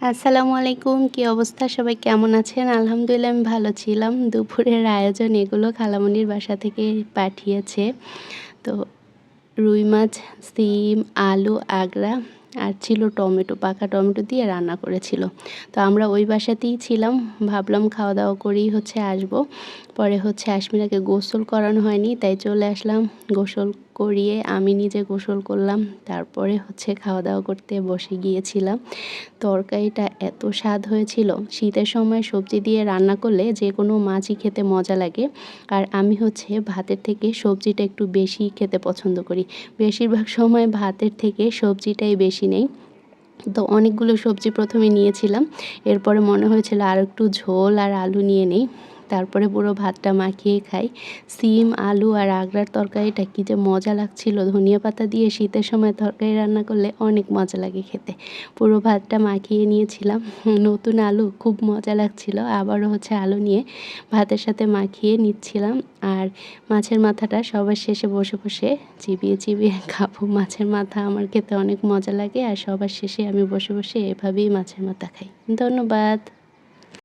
আসসালামু আলাইকুম। কি অবস্থা? সবাই কেমন আছেন? আলহামদুলিল্লাহ আমি ভালো ছিলাম। দুপুরের আয়োজন এগুলো খালামণির বাসা থেকে পাঠিয়েছে। তো রুই মাছ, সিম, আলু, আগড়া আর ছিল টমেটো, পাকা টমেটো দিয়ে রান্না করেছিল। তো আমরা ওই বাসাতেই ছিলাম। ভাবলাম খাওয়া-দাওয়া করেই আসবো। পরে আশমিরাকে গোসল করানো হয়নি, তাই চলে আসলাম। গোসল করিয়ে আমি নিজে গোসল করলাম। তারপরে খাওয়া-দাওয়া করতে বসে গিয়েছিলাম। তরকারিটা এত স্বাদ হয়েছিল। শীতের সময় সবজি দিয়ে রান্না করলে যেকোনো মাছই খেতে মজা লাগে। আর আমি ভাতের থেকে সবজিটা একটু বেশি খেতে পছন্দ করি। বেশিরভাগ সময় ভাতের থেকে সবজিটাই বেশি নেই। তো অনেকগুলো সবজি ১ম এ নিয়েছিলাম। এরপরে মনে হয়েছিল আরেকটু ঝোল আর আলু নিয়ে নেই। তারপরে পুরো ভাতটা মাখিয়ে খাই। সিম, আলু আর আগড়ার তরকারিটা কী যে মজা লাগছিল! ধনিয়া পাতা দিয়ে শীতের সময় তরকারি রান্না করলে অনেক মজা লাগে খেতে। পুরো ভাতটা মাখিয়ে নিয়েছিলাম। নতুন আলু, খুব মজা লাগছিল। আবারও আলু নিয়ে ভাতের সাথে মাখিয়ে নিচ্ছিলাম। আর মাছের মাথাটা সবার শেষে বসে, বসে চিবিয়ে, চিবিয়ে খাবো। মাছের মাথা আমার খেতে অনেক মজা লাগে। আর সবার শেষে আমি বসে, বসে এভাবেই মাছের মাথা খাই। ধন্যবাদ।